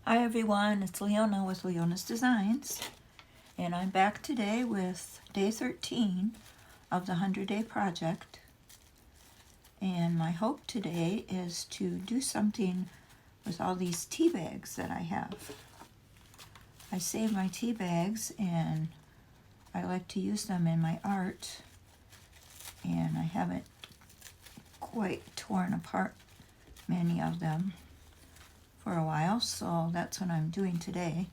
Hi everyone, it's Leona with Leona's Designs, and I'm back today with day 13 of the 100-day project. And my hope today is to do something with all these tea bags that I have. I save my tea bags and I like to use them in my art, and I haven't quite torn apart many of them for a while, so that's what I'm doing today,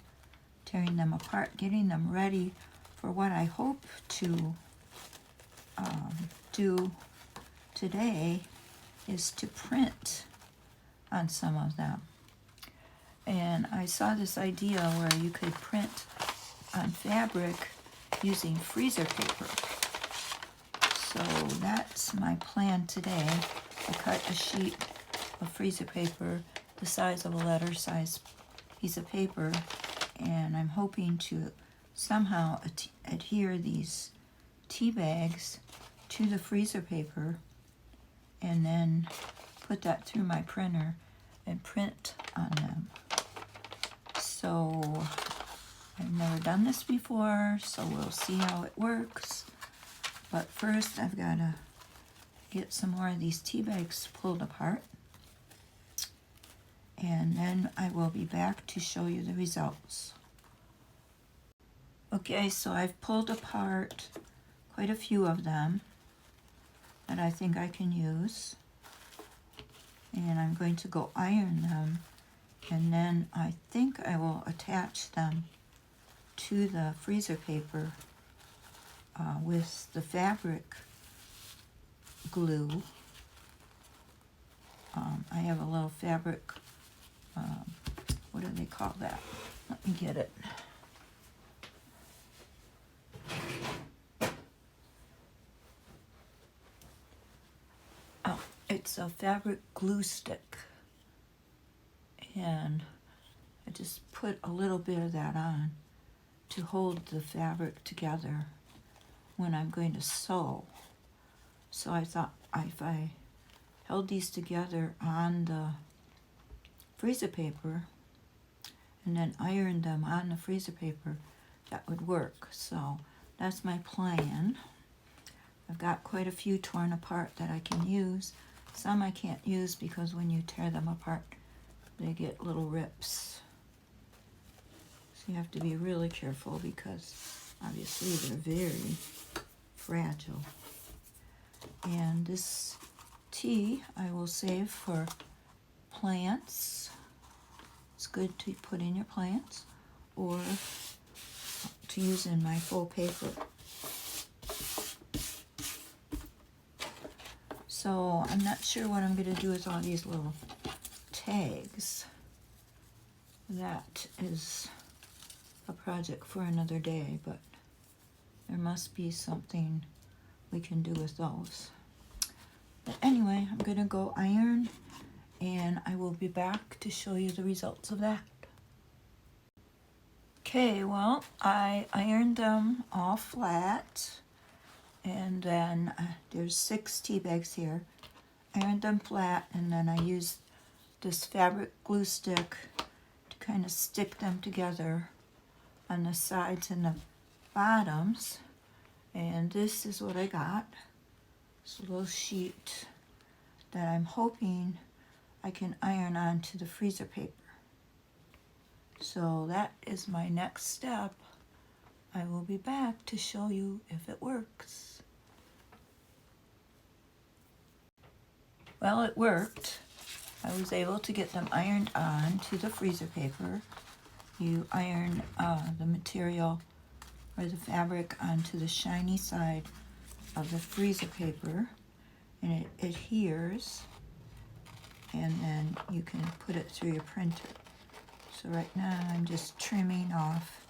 tearing them apart, getting them ready for what I hope to do today is to print on some of them. And I saw this idea where you could print on fabric using freezer paper. So that's my plan today. I cut a sheet of freezer paper the size of a letter size piece of paper, and I'm hoping to somehow adhere these tea bags to the freezer paper and then put that through my printer and print on them. So I've never done this before, so we'll see how it works. But first I've got to get some more of these tea bags pulled apart, and then I will be back to show you the results. Okay, so I've pulled apart quite a few of them that I think I can use, and I'm going to go iron them, and then I think I will attach them to the freezer paper with the fabric glue. I have a little fabric, what do they call that? Let me get it. Oh, it's a fabric glue stick. And I just put a little bit of that on to hold the fabric together when I'm going to sew. So I thought if I held these together on the freezer paper and then ironed them on the freezer paper, that would work. So that's my plan. I've got quite a few torn apart that I can use. Some I can't use because when you tear them apart, they get little rips. So you have to be really careful because obviously they're very fragile. And this tea I will save for plants. It's good to put in your plants or to use in my faux paper. So I'm not sure what I'm going to do with all these little tags. That is a project for another day, but there must be something we can do with those. But anyway, I'm going to go iron, and I will be back to show you the results of that. Okay, well, I ironed them all flat, and then there's 6 tea bags here. Ironed them flat, and then I used this fabric glue stick to kind of stick them together on the sides and the bottoms. And this is what I got. It's a little sheet that I'm hoping I can iron onto the freezer paper. So that is my next step. I will be back to show you if it works. Well, it worked. I was able to get them ironed on to the freezer paper. You iron the material or the fabric onto the shiny side of the freezer paper, and it adheres, and then you can put it through your printer. So right now I'm just trimming off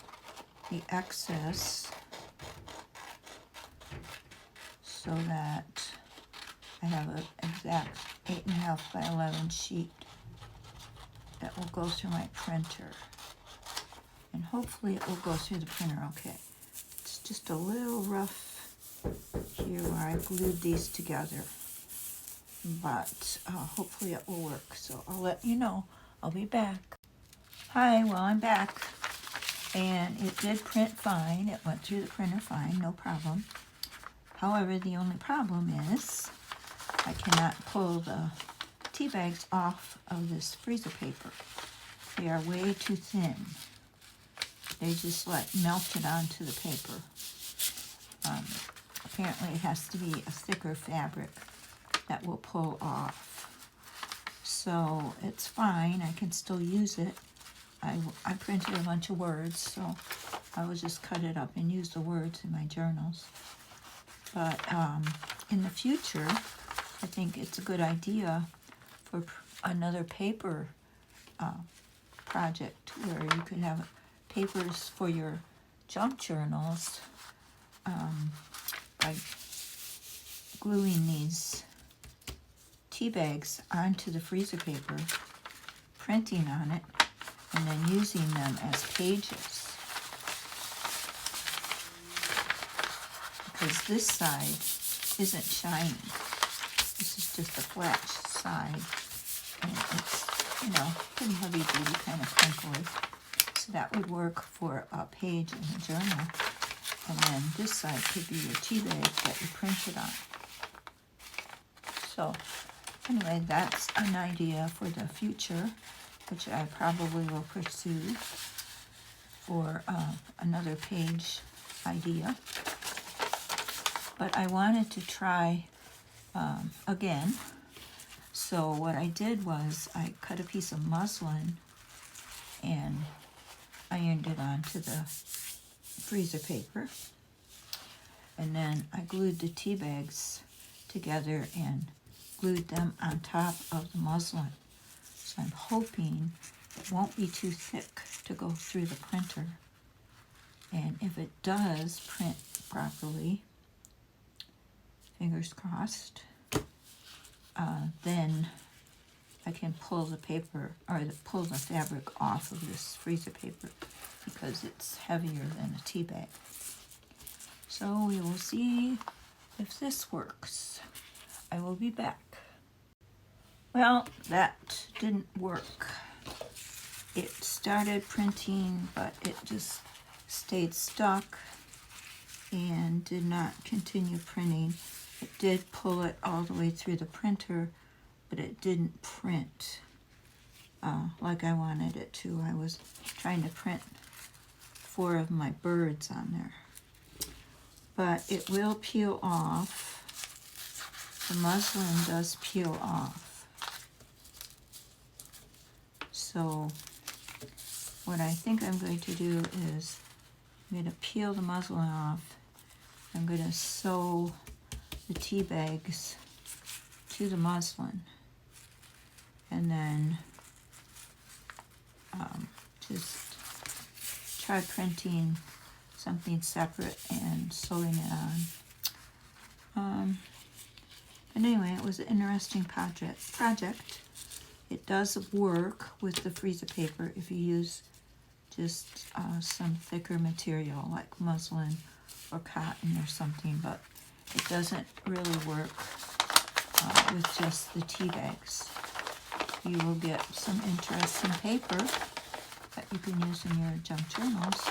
the excess so that I have an exact 8.5 by 11 sheet that will go through my printer. And hopefully it will go through the printer okay. It's just a little rough here where I glued these together, but hopefully it will work. So I'll let you know. I'll be back. Hi, well, I'm back, and it did print fine. It went through the printer fine, no problem. However, the only problem is I cannot pull the tea bags off of this freezer paper. They are way too thin. They just like melted onto the paper. Apparently it has to be a thicker fabric that will pull off. So it's fine, I can still use it. I printed a bunch of words, so I will just cut it up and use the words in my journals. But in the future, I think it's a good idea for another paper project where you could have papers for your junk journals by gluing these tea bags onto the freezer paper, printing on it, and then using them as pages. Because this side isn't shiny. This is just a flat side, and it's, pretty heavy duty, kind of crinkly. So that would work for a page in a journal. And then this side could be your tea bag that you printed on. So anyway, that's an idea for the future, which I probably will pursue for another page idea. But I wanted to try again. So what I did was I cut a piece of muslin and ironed it onto the freezer paper. And then I glued the tea bags together and glued them on top of the muslin. So I'm hoping it won't be too thick to go through the printer. And if it does print properly, fingers crossed, then I can pull the paper, or pull the fabric off of this freezer paper because it's heavier than a tea bag. So we will see if this works. I will be back. Well, that didn't work. It started printing, but it just stayed stuck and did not continue printing. It did pull it all the way through the printer, but it didn't print like I wanted it to. I was trying to print 4 of my birds on there. But it will peel off. The muslin does peel off. So what I think I'm going to do is I'm going to peel the muslin off. I'm going to sew the tea bags to the muslin, and then just try printing something separate and sewing it on. But anyway, it was an interesting project. It does work with the freezer paper if you use just some thicker material like muslin or cotton or something, but it doesn't really work with just the tea bags. You will get some interesting paper that you can use in your junk journals,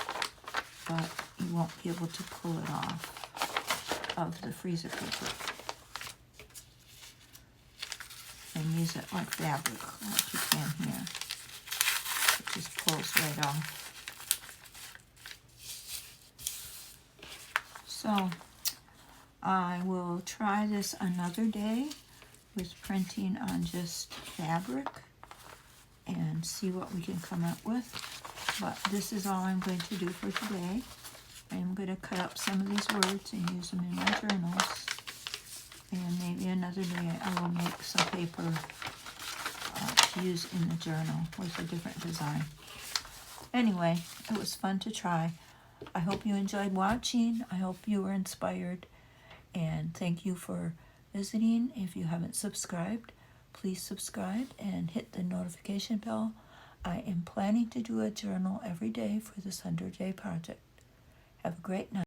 but you won't be able to pull it off of the freezer paper and use it like fabric, like you can here. It just pulls right off. So I will try this another day with printing on just fabric and see what we can come up with. But this is all I'm going to do for today. I am going to cut up some of these words and use them in my journals. And maybe another day I will make some paper to use in the journal with a different design. Anyway, it was fun to try. I hope you enjoyed watching. I hope you were inspired. And thank you for visiting. If you haven't subscribed, please subscribe and hit the notification bell. I am planning to do a journal every day for this 100-day project. Have a great night.